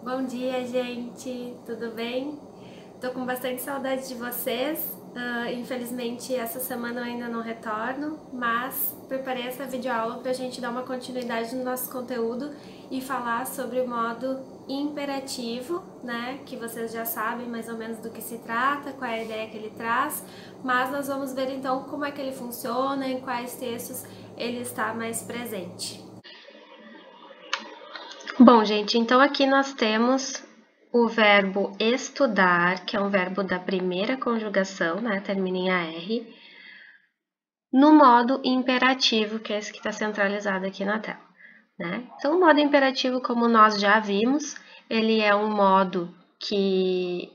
Bom dia, gente. Tudo bem? Tô com bastante saudade de vocês. Infelizmente, essa semana eu ainda não retorno, mas preparei essa videoaula para a gente dar uma continuidade no nosso conteúdo e falar sobre o modo imperativo, né? Que vocês já sabem mais ou menos do que se trata, qual é a ideia que ele traz, mas nós vamos ver então como é que ele funciona, em quais textos ele está mais presente. Bom, gente, então aqui nós temos o verbo estudar, que é um verbo da primeira conjugação, né? Termina em AR, no modo imperativo, que é esse que está centralizado aqui na tela, né? Então, o modo imperativo, como nós já vimos, ele é um modo que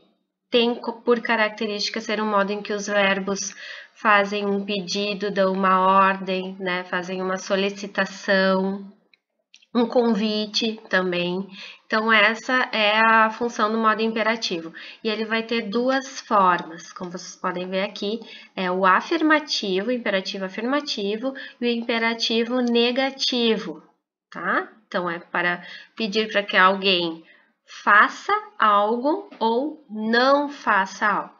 tem por característica ser um modo em que os verbos fazem um pedido, dão uma ordem, né? Fazem uma solicitação, um convite também. Então, essa é a função do modo imperativo. E ele vai ter duas formas, como vocês podem ver aqui, é o afirmativo, o imperativo afirmativo, e o imperativo negativo, tá? Então, é para pedir para que alguém faça algo ou não faça algo.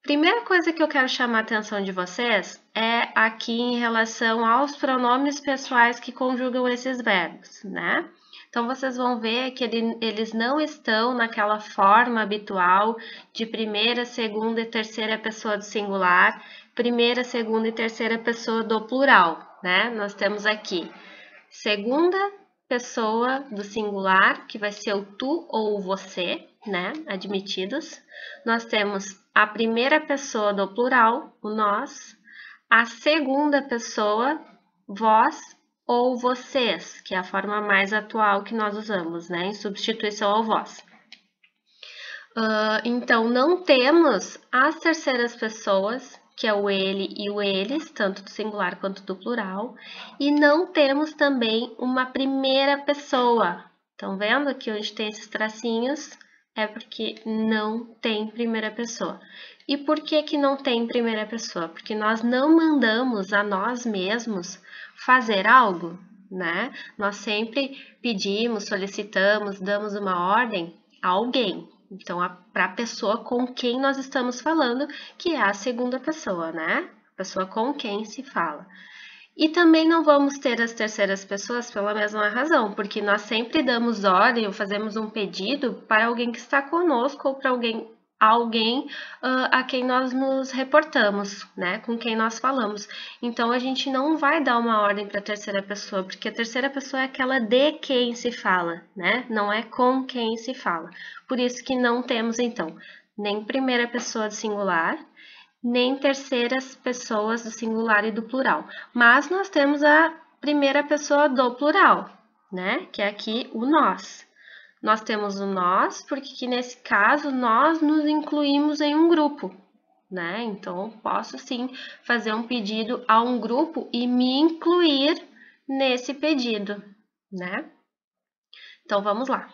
Primeira coisa que eu quero chamar a atenção de vocês é aqui em relação aos pronomes pessoais que conjugam esses verbos, né? Então, vocês vão ver que eles não estão naquela forma habitual de primeira, segunda e terceira pessoa do singular, primeira, segunda e terceira pessoa do plural, né? Nós temos aqui segunda pessoa do singular, que vai ser o tu ou o você, né? Admitidos. Nós temos a primeira pessoa do plural, o nós, a segunda pessoa, vós ou vocês, que é a forma mais atual que nós usamos, né? Em substituição ao vós. Então, não temos as terceiras pessoas, que é o ele e o eles, tanto do singular quanto do plural, e não temos também uma primeira pessoa. Estão vendo aqui onde tem esses tracinhos? É porque não tem primeira pessoa. E por que que não tem primeira pessoa? Porque nós não mandamos a nós mesmos fazer algo, né? Nós sempre pedimos, solicitamos, damos uma ordem a alguém. Então, para a pessoa com quem nós estamos falando, que é a segunda pessoa, né? A pessoa com quem se fala. E também não vamos ter as terceiras pessoas pela mesma razão, porque nós sempre damos ordem ou fazemos um pedido para alguém que está conosco ou para alguém a quem nós nos reportamos, né? Com quem nós falamos. Então, a gente não vai dar uma ordem para a terceira pessoa, porque a terceira pessoa é aquela de quem se fala, né? Não é com quem se fala. Por isso que não temos, então, nem primeira pessoa do singular, nem terceiras pessoas do singular e do plural. Mas nós temos a primeira pessoa do plural, né? Que é aqui o nós. Nós temos o nós, porque aqui nesse caso nós nos incluímos em um grupo, né? Então, posso sim fazer um pedido a um grupo e me incluir nesse pedido, né? Então, vamos lá.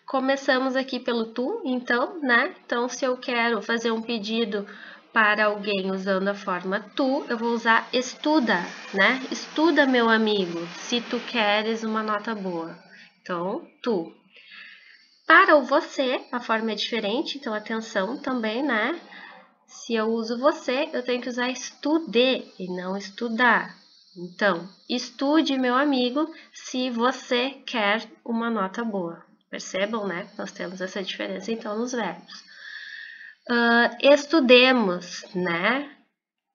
Começamos aqui pelo tu, então, né? Então, se eu quero fazer um pedido para alguém usando a forma tu, eu vou usar estuda, né? Estuda, meu amigo, se tu queres uma nota boa. Então, tu. Para o você, a forma é diferente, então atenção também, né? Se eu uso você, eu tenho que usar estude e não estudar. Então, estude, meu amigo, se você quer uma nota boa. Percebam, né? Nós temos essa diferença, então, nos verbos. Estudemos, né?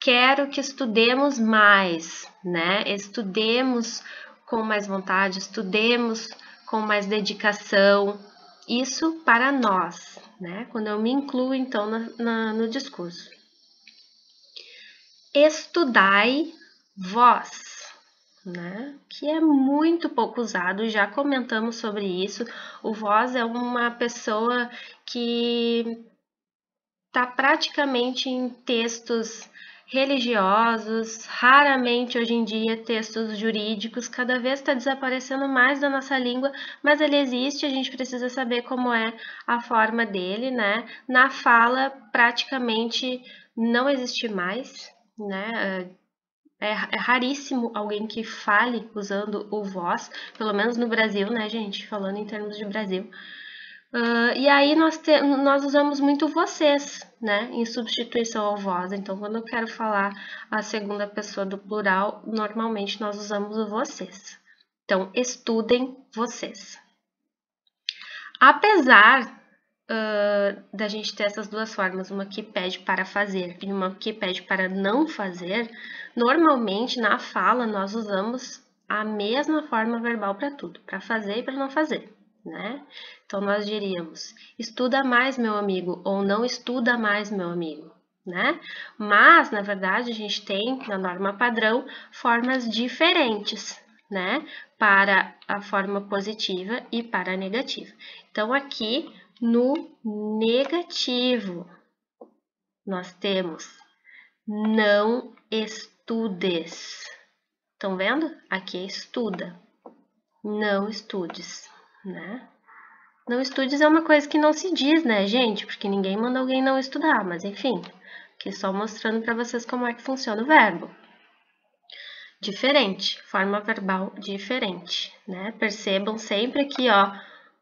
Quero que estudemos mais, né? Estudemos com mais vontade, estudemos com mais dedicação. Isso para nós, né? Quando eu me incluo, então, no discurso. Estudai vós, né? Que é muito pouco usado, já comentamos sobre isso. O vós é uma pessoa que está praticamente em textos religiosos, raramente hoje em dia textos jurídicos, cada vez está desaparecendo mais da nossa língua, mas ele existe, a gente precisa saber como é a forma dele, né? Na fala, praticamente não existe mais, né? É raríssimo alguém que fale usando o vós, pelo menos no Brasil, né, gente? Falando em termos de Brasil. E aí nós usamos muito vocês, né, em substituição ao vós. Então, quando eu quero falar a segunda pessoa do plural, normalmente nós usamos o vocês. Então, estudem vocês. Apesar da gente ter essas duas formas, uma que pede para fazer e uma que pede para não fazer, normalmente na fala nós usamos a mesma forma verbal para tudo, para fazer e para não fazer, né? Então nós diríamos: estuda mais, meu amigo, ou não estuda mais, meu amigo, né? Mas na verdade a gente tem na norma padrão formas diferentes, né? Para a forma positiva e para a negativa. Então aqui no negativo, nós temos não estudes. Estão vendo? Aqui é estuda. Não estudes, né? Não estudes é uma coisa que não se diz, né, gente? Porque ninguém manda alguém não estudar, mas enfim. Aqui só mostrando para vocês como é que funciona o verbo. Diferente, forma verbal diferente, né? Percebam sempre aqui, ó,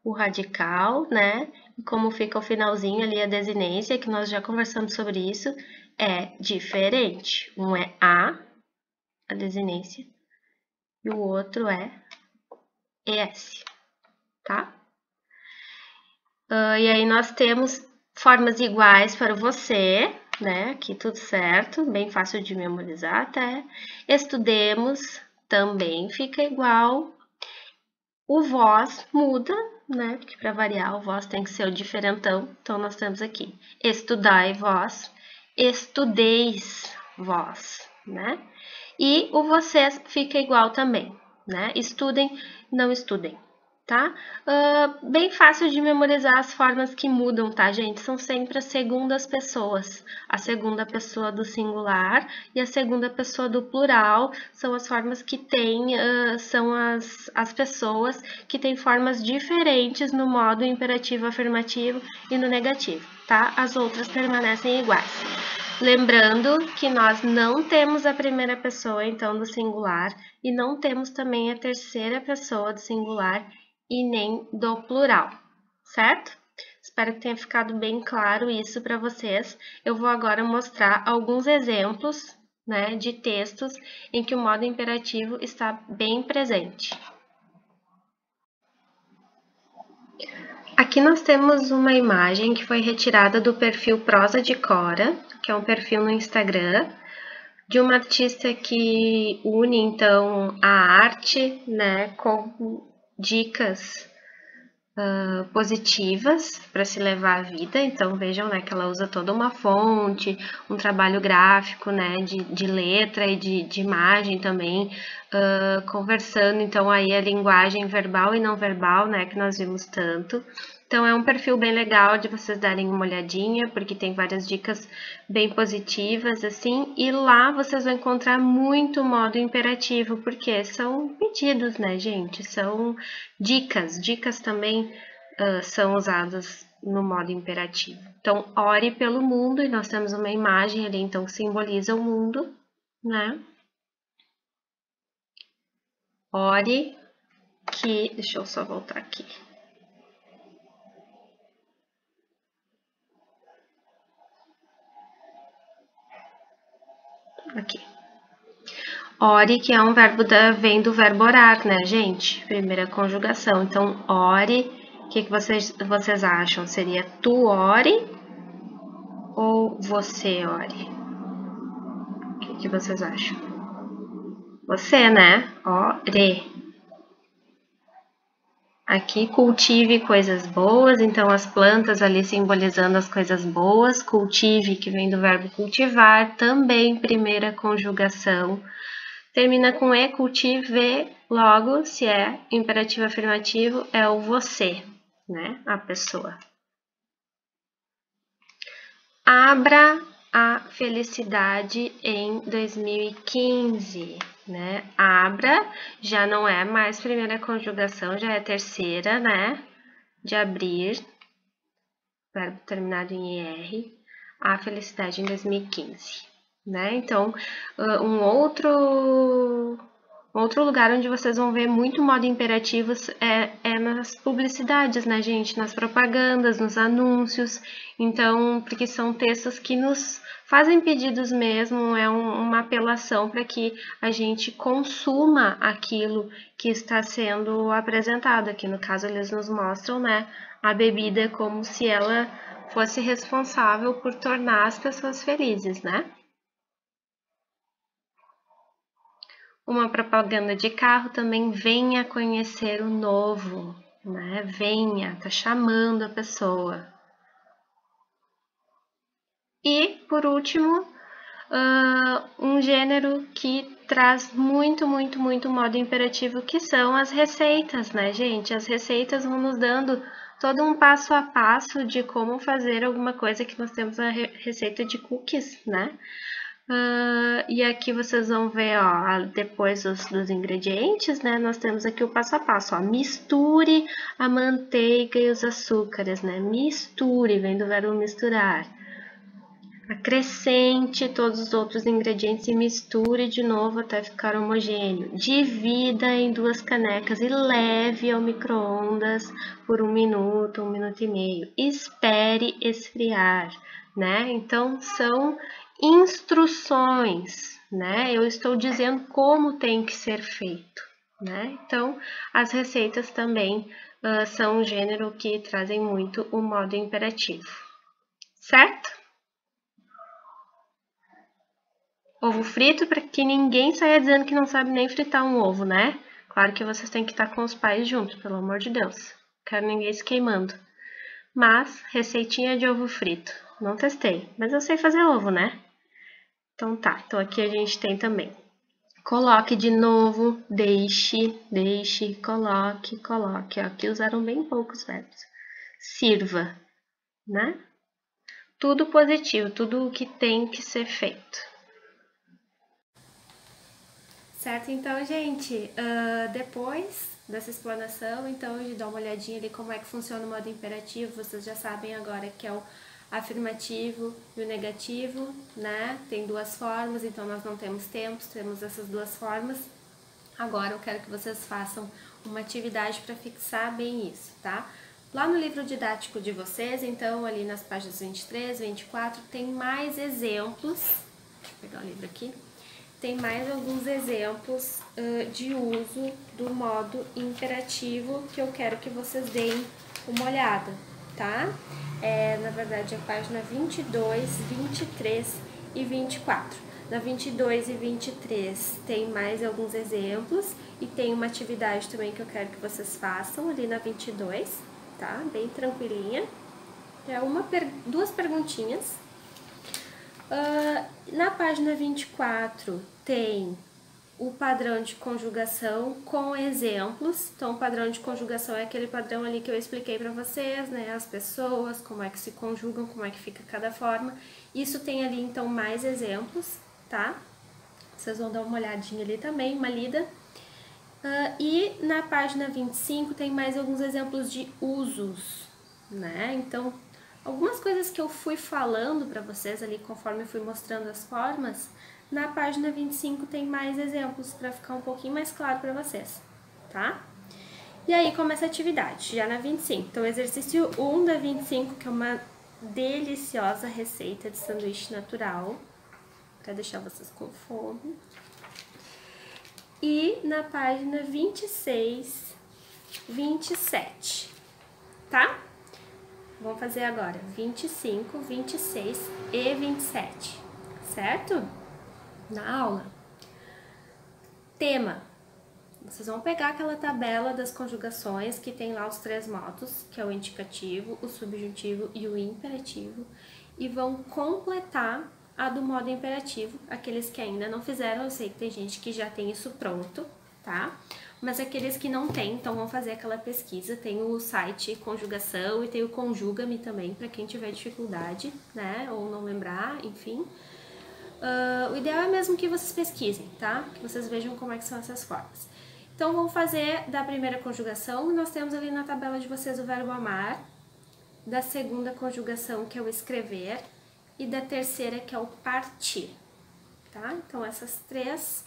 o radical, né? E como fica o finalzinho ali, a desinência, que nós já conversamos sobre isso, é diferente. Um é a desinência, e o outro é ES, tá? E aí nós temos formas iguais para você, né? Aqui tudo certo, bem fácil de memorizar até. Estudemos, também fica igual. O vós muda, né? Porque para variar, o vós tem que ser o diferentão. Então, nós temos aqui: estudai vós, estudeis vós, né? E o vocês fica igual também, né? Estudem, não estudem, tá? Bem fácil de memorizar as formas que mudam, tá, gente? São sempre as segundas pessoas. A segunda pessoa do singular e a segunda pessoa do plural são as formas que tem, são as pessoas que têm formas diferentes no modo imperativo afirmativo e no negativo, tá? As outras permanecem iguais. Lembrando que nós não temos a primeira pessoa, então, do singular, e não temos também a terceira pessoa do singular e nem do plural, certo? Espero que tenha ficado bem claro isso para vocês. Eu vou agora mostrar alguns exemplos, né, de textos em que o modo imperativo está bem presente. Aqui nós temos uma imagem que foi retirada do perfil Prosa de Cora, que é um perfil no Instagram, de uma artista que une, então, a arte, né, com dicas positivas para se levar a vida. Então, vejam, né, que ela usa toda uma fonte, um trabalho gráfico, né, de letra e de imagem também, conversando, então, aí a linguagem verbal e não verbal, né, que nós vimos tanto. Então, é um perfil bem legal de vocês darem uma olhadinha, porque tem várias dicas bem positivas, assim, e lá vocês vão encontrar muito modo imperativo, porque são pedidos, né, gente? São dicas. Dicas também são usadas no modo imperativo. Então, ore pelo mundo, e nós temos uma imagem ali, então, que simboliza o mundo, né? Ore que... Deixa eu só voltar aqui. Aqui. Ore, que é um verbo vem do verbo orar, né, gente? Primeira conjugação. Então, ore, o que vocês acham? Seria tu ore ou você ore? O que vocês acham? Você, né? Ore. Aqui, cultive coisas boas, então as plantas ali simbolizando as coisas boas. Cultive, que vem do verbo cultivar, também primeira conjugação. Termina com e, cultive, logo, se é imperativo afirmativo, é o você, né? A pessoa. Abra a felicidade em 2015, né? Abra já não é mais primeira conjugação, já é terceira, né? De abrir, verbo terminado em ER, a felicidade em 2015, né? Então, um outro Outro lugar onde vocês vão ver muito modo imperativo é nas publicidades, né, gente? Nas propagandas, nos anúncios. Então, porque são textos que nos fazem pedidos mesmo, é uma apelação para que a gente consuma aquilo que está sendo apresentado. Aqui no caso, eles nos mostram, né, a bebida como se ela fosse responsável por tornar as pessoas felizes, né? Uma propaganda de carro também, venha conhecer o novo, né? Venha, tá chamando a pessoa. E, por último, um gênero que traz muito modo imperativo, que são as receitas, né, gente? As receitas vão nos dando todo um passo a passo de como fazer alguma coisa, que nós temos a receita de cookies, né? E aqui vocês vão ver, ó, depois dos ingredientes, né, nós temos aqui o passo a passo, ó, misture a manteiga e os açúcares, né, misture, vem do verbo misturar. Acrescente todos os outros ingredientes e misture de novo até ficar homogêneo. Divida em 2 canecas e leve ao micro-ondas por 1 minuto, 1 minuto e meio. Espere esfriar, né? Então, são instruções, né? Eu estou dizendo como tem que ser feito, né? Então, as receitas também são um gênero que trazem muito o modo imperativo, certo? Ovo frito, para que ninguém saia dizendo que não sabe nem fritar um ovo, né? Claro que vocês têm que estar com os pais juntos, pelo amor de Deus. Quero ninguém se queimando. Mas, receitinha de ovo frito. Não testei, mas eu sei fazer ovo, né? Então tá, então aqui a gente tem também. Coloque de novo, deixe, coloque. Ó, aqui usaram bem poucos verbos. Sirva, né? Tudo positivo, tudo o que tem que ser feito. Certo, então, gente, depois dessa explanação, então, de dar uma olhadinha ali como é que funciona o modo imperativo, vocês já sabem agora que é o afirmativo e o negativo, né? Tem 2 formas, então nós não temos tempos, temos essas 2 formas. Agora eu quero que vocês façam uma atividade para fixar bem isso, tá? Lá no livro didático de vocês, então, ali nas páginas 23, 24, tem mais exemplos. Deixa eu pegar o livro aqui. Tem mais alguns exemplos de uso do modo imperativo que eu quero que vocês deem uma olhada, tá? Na verdade, a página 22, 23 e 24. Na 22 e 23 tem mais alguns exemplos e tem uma atividade também que eu quero que vocês façam ali na 22, tá? Bem tranquilinha. É 2 perguntinhas. Na página 24 tem o padrão de conjugação com exemplos. Então, o padrão de conjugação é aquele padrão ali que eu expliquei para vocês, né? As pessoas, como é que se conjugam, como é que fica cada forma. Isso tem ali, então, mais exemplos, tá? Vocês vão dar uma olhadinha ali também, uma lida. E na página 25 tem mais alguns exemplos de usos, né? Então, algumas coisas que eu fui falando para vocês ali conforme eu fui mostrando as formas, na página 25 tem mais exemplos para ficar um pouquinho mais claro para vocês, tá? E aí começa a atividade, já na 25. Então, exercício 1 da 25, que é uma deliciosa receita de sanduíche natural, para deixar vocês com fome. E na página 26, 27, tá? Vamos fazer agora 25, 26 e 27, certo? Na aula. Tema. Vocês vão pegar aquela tabela das conjugações que tem lá os 3 modos, que é o indicativo, o subjuntivo e o imperativo, e vão completar a do modo imperativo. Aqueles que ainda não fizeram, eu sei que tem gente que já tem isso pronto, tá? Mas aqueles que não tem, então vão fazer aquela pesquisa. Tem o site Conjugação e tem o Conjuga-me também, para quem tiver dificuldade, né? Ou não lembrar, enfim. O ideal é mesmo que vocês pesquisem, tá? Que vocês vejam como é que são essas formas. Então, vamos fazer da primeira conjugação. Nós temos ali na tabela de vocês o verbo amar, da segunda conjugação, que é o escrever, e da terceira, que é o partir, tá? Então, essas 3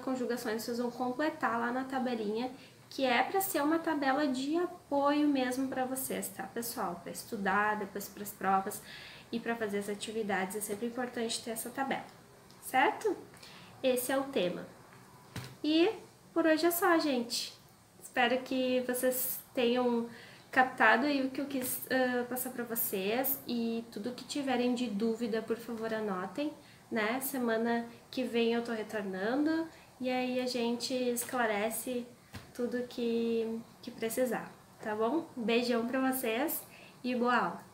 conjugações vocês vão completar lá na tabelinha, que é para ser uma tabela de apoio mesmo para vocês, tá, pessoal? Para estudar, depois para as provas e para fazer as atividades, é sempre importante ter essa tabela, certo? Esse é o tema. E por hoje é só, gente. Espero que vocês tenham captado aí o que eu quis passar para vocês, e tudo que tiverem de dúvida, por favor, anotem, né? Semana que vem eu tô retornando e aí a gente esclarece tudo que precisar, tá bom? Beijão para vocês e boa aula!